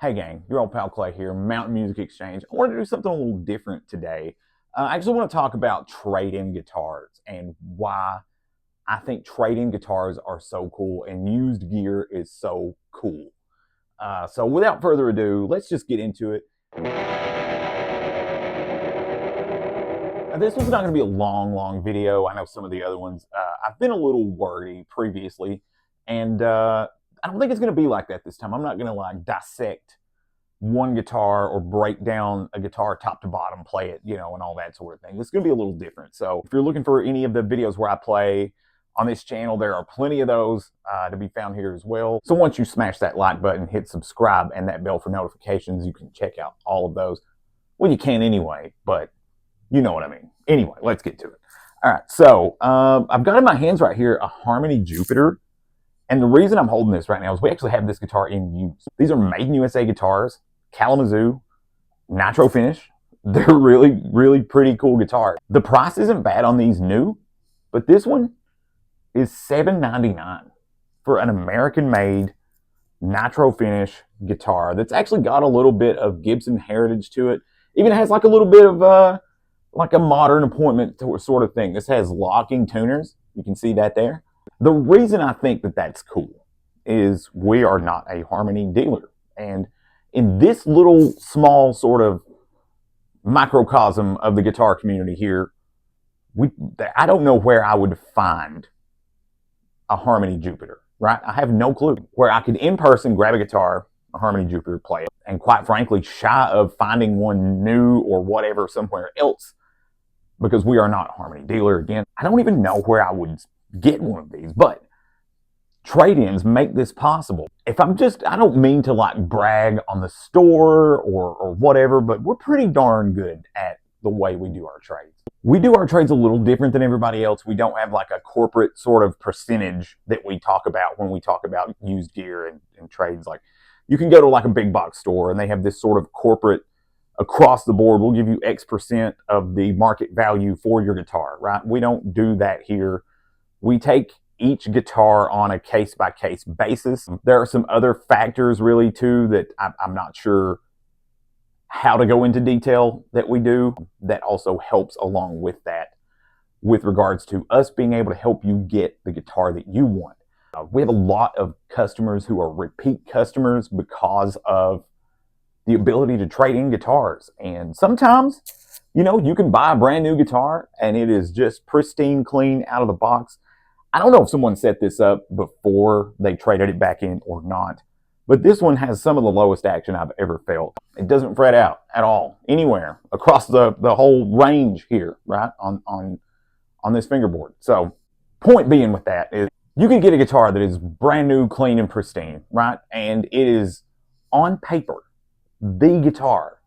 Hey gang, your old pal Clay here, Mountain Music Exchange. I wanted to do something a little different today. I actually want to talk about trade-in guitars and why I think trade-in guitars are so cool and used gear is so cool. So without further ado, let's just get into it. This one's not going to be a long video. I know some of the other ones, I've been a little wordy previously, and I don't think it's going to be like that this time. I'm not going to like dissect one guitar or break down a guitar top to bottom, play it, and all that sort of thing. This is going to be a little different. So if you're looking for any of the videos where I play on this channel, there are plenty of those to be found here as well. So once you smash that like button, hit subscribe and that bell for notifications, you can check out all of those. Well, you can anyway, but you know what I mean. Anyway, let's get to it. All right, so I've got in my hands right here a Harmony Jupiter. And the reason I'm holding this right now is we actually have this guitar in use. These are made in USA guitars, Kalamazoo, nitro finish. They're really pretty cool guitars. The price isn't bad on these new, but this one is $7.99 for an American-made nitro finish guitar that's actually got a little bit of Gibson heritage to it. Even has like a little bit of like a modern appointment sort of thing. This has locking tuners. You can see that there. The reason I think that that's cool is we are not a Harmony dealer. And in this little small sort of microcosm of the guitar community here, I don't know where I would find a Harmony Jupiter, right? I have no clue where I could in person grab a guitar, a Harmony Jupiter, play it. And quite frankly, shy of finding one new or whatever somewhere else, because we are not a Harmony dealer. Again, I don't even know where I would get one of these, but trade-ins make this possible. If I don't mean to like brag on the store or whatever, but we're pretty darn good at the way we do our trades. We do our trades a little different than everybody else. We don't have like a corporate sort of percentage that we talk about when we talk about used gear and trades. Like you can go to like a big box store and they have this sort of corporate across the board, we'll give you X% of the market value for your guitar, right? We don't do that here. We take each guitar on a case-by-case basis. There are some other factors really too that I'm not sure how to go into detail that we do that also helps along with that with regards to us being able to help you get the guitar that you want. We have a lot of customers who are repeat customers because of the ability to trade in guitars. And sometimes, you can buy a brand new guitar and it is just pristine, clean out of the box. I don't know if someone set this up before they traded it back in or not, but this one has some of the lowest action I've ever felt. It doesn't fret out at all, anywhere, across the whole range here, right, on this fingerboard. So, point being with that is you can get a guitar that is brand new, clean, and pristine, right, and it is on paper the guitar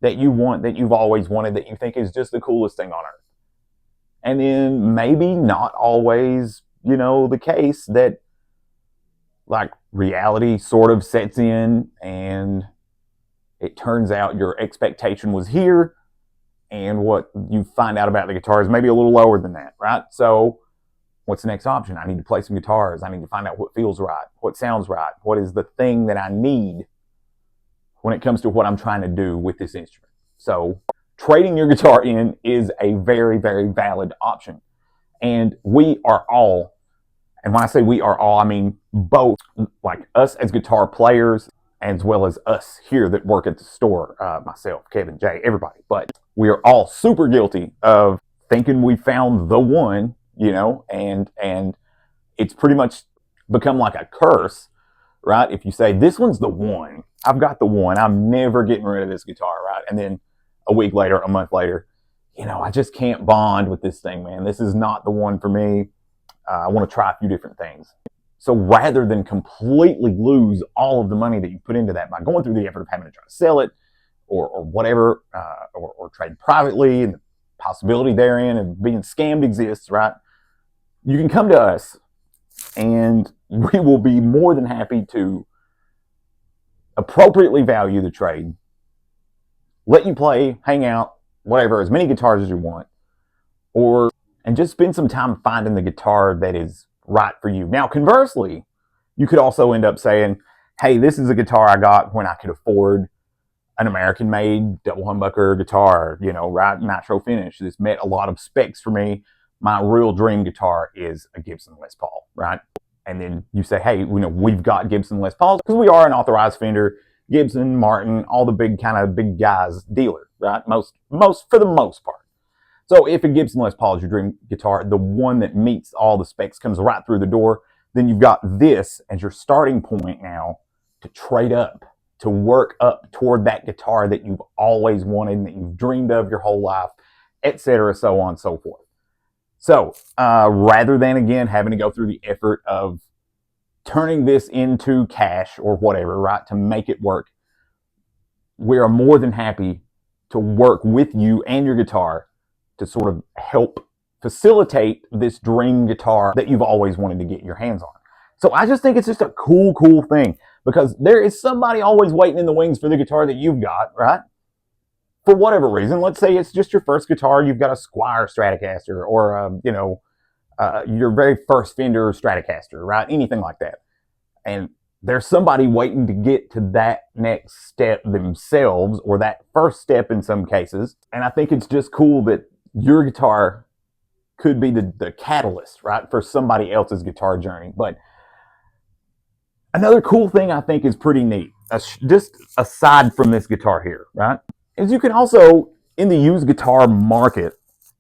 that you want, that you've always wanted, that you think is just the coolest thing on earth. And then maybe not always, the case that like reality sort of sets in and it turns out your expectation was here and what you find out about the guitar is maybe a little lower than that, right? So what's the next option? I need to play some guitars. I need to find out what feels right, what sounds right, what is the thing that I need when it comes to what I'm trying to do with this instrument. So trading your guitar in is a very valid option. And we are all, and when I say we are all, I mean both, like us as guitar players as well as us here that work at the store, myself, Kevin, Jay, everybody. But we are all super guilty of thinking we found the one, and it's pretty much become like a curse, right? If you say, this one's the one, I've got the one, I'm never getting rid of this guitar, right? And then a week later, a month later, I just can't bond with this thing, man. This is not the one for me. I want to try a few different things. So rather than completely lose all of the money that you put into that by going through the effort of having to try to sell it or whatever, or trade privately, and the possibility therein of being scammed exists, right? You can come to us and we will be more than happy to appropriately value the trade, let you play, hang out, whatever, as many guitars as you want, and just spend some time finding the guitar that is right for you. Now, conversely, you could also end up saying, hey, this is a guitar I got when I could afford an American-made double humbucker guitar, right, nitro finish. This met a lot of specs for me. My real dream guitar is a Gibson Les Paul, right? And then you say, hey, we've got Gibson Les Pauls because we are an authorized Fender, Gibson, Martin, all the big guys dealer, right? Most for the most part. So if a Gibson Les Paul is your dream guitar, the one that meets all the specs, comes right through the door, then you've got this as your starting point now to trade up, to work up toward that guitar that you've always wanted, that you've dreamed of your whole life, etc., so on and so forth. So rather than, again, having to go through the effort of turning this into cash or whatever, right, to make it work, we are more than happy to work with you and your guitar to sort of help facilitate this dream guitar that you've always wanted to get your hands on. So I just think it's just a cool thing, because there is somebody always waiting in the wings for the guitar that you've got, right? For whatever reason. Let's say it's just your first guitar, you've got a Squier Stratocaster, or your very first Fender Stratocaster, right? Anything like that. And there's somebody waiting to get to that next step themselves, or that first step in some cases. And I think it's just cool that your guitar could be the catalyst, right, for somebody else's guitar journey. But another cool thing I think is pretty neat, just aside from this guitar here, right, is you can also, in the used guitar market,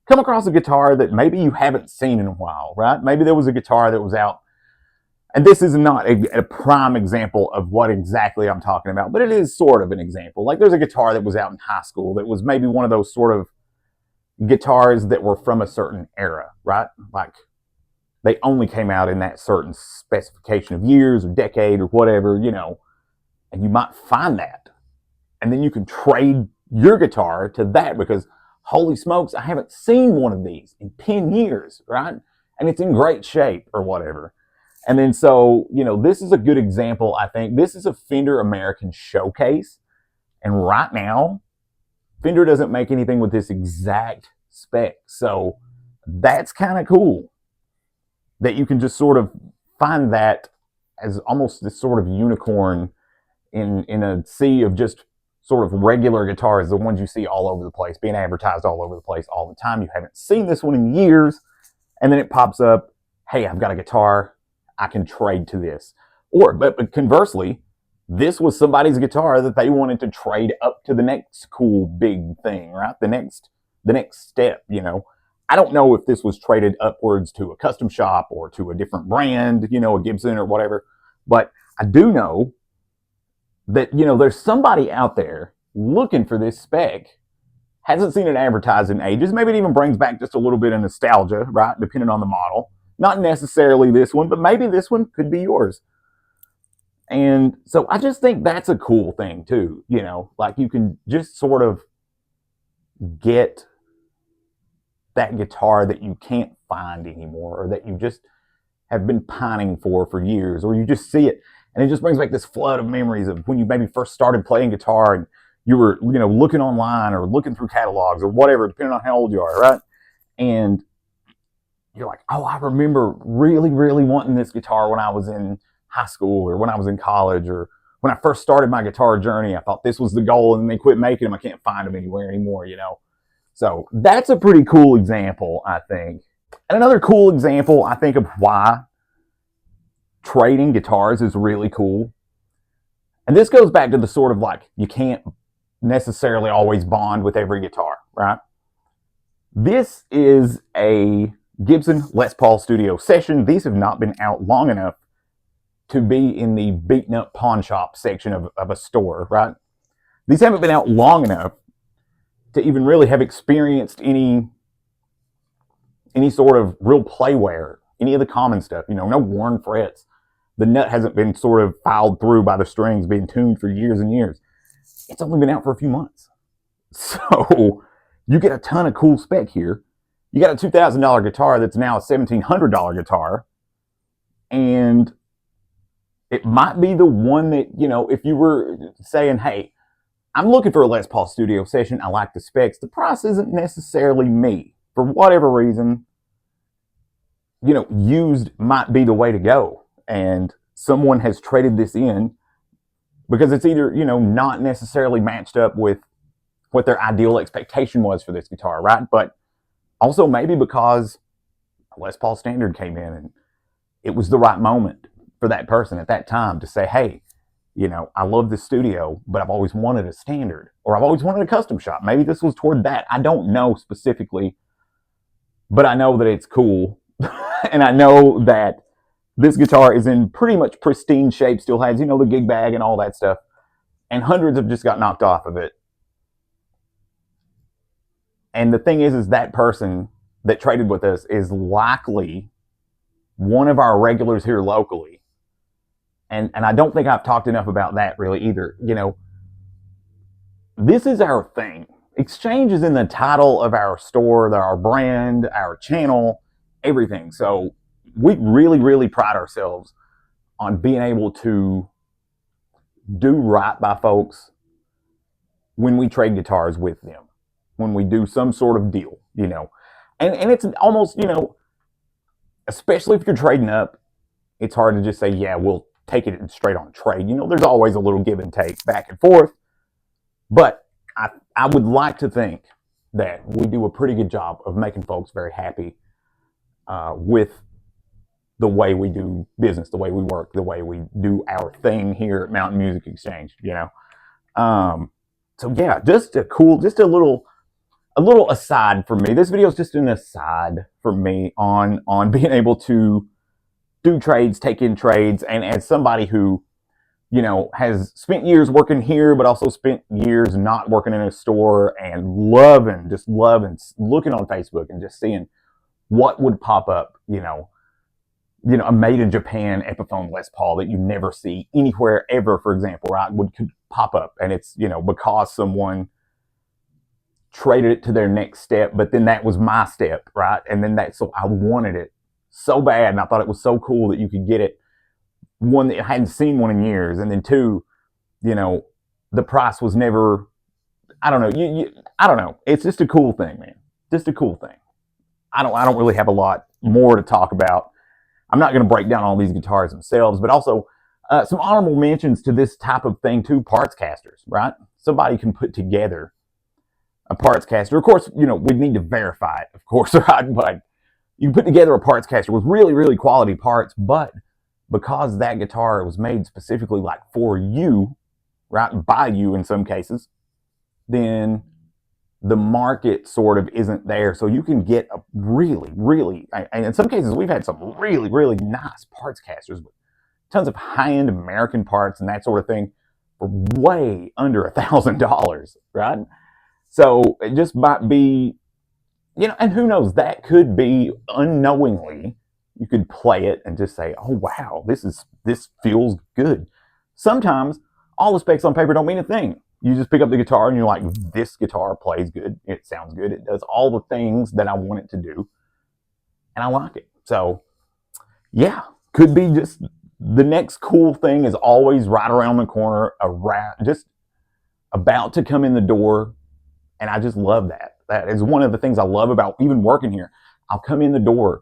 come across a guitar that maybe you haven't seen in a while, right? Maybe there was a guitar that was out, and this is not a prime example of what exactly I'm talking about, but it is sort of an example. Like, there's a guitar that was out in high school that was maybe one of those sort of guitars that were from a certain era, right? Like, they only came out in that certain specification of years or decade or whatever, and you might find that. And then you can trade your guitar to that, because holy smokes, I haven't seen one of these in 10 years, right? And it's in great shape or whatever. And then so, this is a good example, I think. This is a Fender American Showcase. And right now, Fender doesn't make anything with this exact spec. So that's kind of cool that you can just sort of find that as almost this sort of unicorn in a sea of just sort of regular guitars, the ones you see all over the place, being advertised all over the place all the time. You haven't seen this one in years, and then it pops up, hey, I've got a guitar, I can trade to this. But conversely, this was somebody's guitar that they wanted to trade up to the next cool big thing, right? The next step, I don't know if this was traded upwards to a custom shop or to a different brand, a Gibson or whatever, but I do know that, there's somebody out there looking for this spec, hasn't seen it advertised in ages. Maybe it even brings back just a little bit of nostalgia, right? Depending on the model. Not necessarily this one, but maybe this one could be yours. And so I just think that's a cool thing too, like, you can just sort of get that guitar that you can't find anymore, or that you just have been pining for years, or you just see it and it just brings back this flood of memories of when you maybe first started playing guitar and you were, looking online or looking through catalogs or whatever, depending on how old you are, right? And you're like, oh, I remember really, really wanting this guitar when I was in high school, or when I was in college, or when I first started my guitar journey. I thought this was the goal, and then they quit making them. I can't find them anywhere anymore, So that's a pretty cool example, I think. And another cool example, I think, of why trading guitars is really cool. And this goes back to the sort of like, you can't necessarily always bond with every guitar, right? This is a Gibson Les Paul Studio Session. These have not been out long enough to be in the beaten up pawn shop section of a store, right? These haven't been out long enough to even really have experienced any sort of real play wear, any of the common stuff, no worn frets. The nut hasn't been sort of filed through by the strings being tuned for years and years. It's only been out for a few months. So you get a ton of cool spec here. You got a $2,000 guitar that's now a $1,700 guitar. And it might be the one that, if you were saying, hey, I'm looking for a Les Paul Studio Session, I like the specs, the price isn't necessarily me. For whatever reason, used might be the way to go. And someone has traded this in, because it's either, not necessarily matched up with what their ideal expectation was for this guitar, right? But also maybe because Les Paul Standard came in and it was the right moment for that person at that time to say, hey, I love this studio, but I've always wanted a Standard, or I've always wanted a custom shop. Maybe this was toward that. I don't know specifically, but I know that it's cool. And I know that this guitar is in pretty much pristine shape, still has, the gig bag and all that stuff. And hundreds have just got knocked off of it. And the thing is that person that traded with us is likely one of our regulars here locally. And I don't think I've talked enough about that really either. This is our thing. Exchange is in the title of our store, our brand, our channel, everything. So we really, really pride ourselves on being able to do right by folks when we trade guitars with them, when we do some sort of deal, And it's almost, especially if you're trading up, it's hard to just say, yeah, we'll take it straight on trade. There's always a little give and take back and forth. But I would like to think that we do a pretty good job of making folks very happy with the way we do business, the way we work, the way we do our thing here at Mountain Music Exchange, So yeah, just a little aside for me. This video is just an aside for me on being able to do trades, take in trades, and as somebody who, has spent years working here, but also spent years not working in a store and loving looking on Facebook and just seeing what would pop up, a made in Japan Epiphone Les Paul that you never see anywhere ever, for example, right, could pop up. And it's, because someone traded it to their next step, but then that was my step, right? And then so I wanted it so bad, and I thought it was so cool that you could get it. One, that I hadn't seen one in years, and then two, the price was never, I don't know, I don't know. It's just a cool thing, man. Just a cool thing. I don't really have a lot more to talk about. I'm not going to break down all these guitars themselves, but also some honorable mentions to this type of thing too. Parts casters, right? Somebody can put together a parts caster. Of course, we'd need to verify it, of course, right? But you can put together a parts caster with really, really quality parts, but because that guitar was made specifically like for you, right, by you in some cases, then the market sort of isn't there. So you can get a really, really, and in some cases we've had some really, really nice parts casters with tons of high-end American parts and that sort of thing for way under $1,000, right? So it just might be, and who knows, that could be unknowingly, you could play it and just say, oh wow, this feels good. Sometimes all the specs on paper don't mean a thing. You just pick up the guitar and you're like, this guitar plays good, it sounds good, it does all the things that I want it to do, and I like it. So yeah, could be just the next cool thing is always right around the corner, just about to come in the door. And I just love that. That is one of the things I love about even working here. I'll come in the door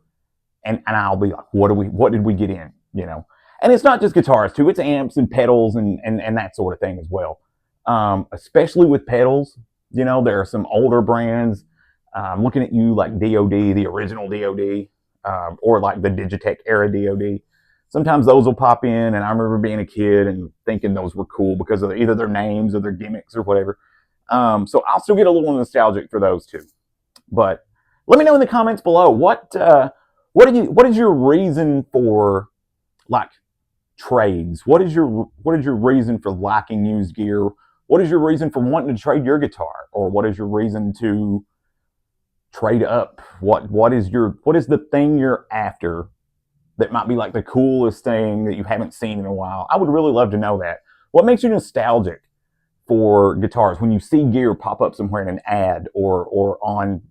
and I'll be like, what did we get in? And it's not just guitars too, it's amps and pedals and that sort of thing as well. Especially with pedals, there are some older brands. Looking at you like DOD, the original DOD, or like the Digitech era DOD. Sometimes those will pop in, and I remember being a kid and thinking those were cool because of either their names or their gimmicks or whatever. So I'll still get a little nostalgic for those too. But let me know in the comments below what is your reason for like trades? What is your reason for liking used gear? What is your reason for wanting to trade your guitar? Or what is your reason to trade up? What is the thing you're after that might be like the coolest thing that you haven't seen in a while? I would really love to know that. What makes you nostalgic for guitars when you see gear pop up somewhere in an ad or on,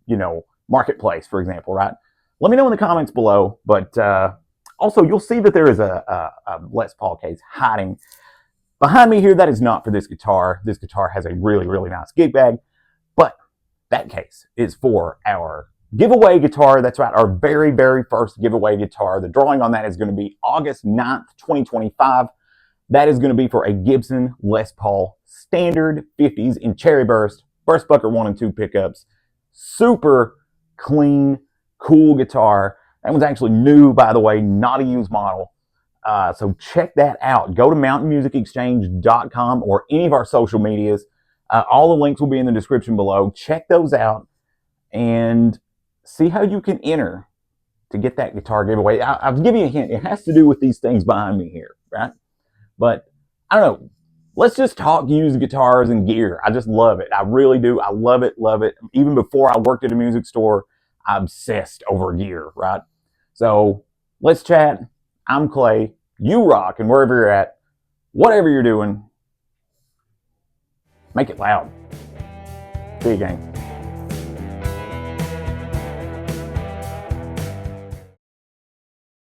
Marketplace, for example, right? Let me know in the comments below. But also, you'll see that there is a Les Paul case hiding behind me here. That is not for this guitar. This guitar has a really, really nice gig bag, but that case is for our giveaway guitar. That's right, our very, very first giveaway guitar. The drawing on that is going to be August 9th, 2025. That is going to be for a Gibson Les Paul Standard 50s in Cherry Burst, Burstbucker 1 and 2 pickups. Super clean, cool guitar. That one's actually new, by the way, not a used model. So check that out. Go to mountainmusicexchange.com or any of our social medias. All the links will be in the description below. Check those out and see how you can enter to get that guitar giveaway. I'll give you a hint. It has to do with these things behind me here, right? But I don't know. Let's just talk used guitars and gear. I just love it. I really do. I love it, love it. Even before I worked at a music store, I obsessed over gear, right? So let's chat. I'm Clay. You rock, and wherever you're at, whatever you're doing, make it loud. See you, gang.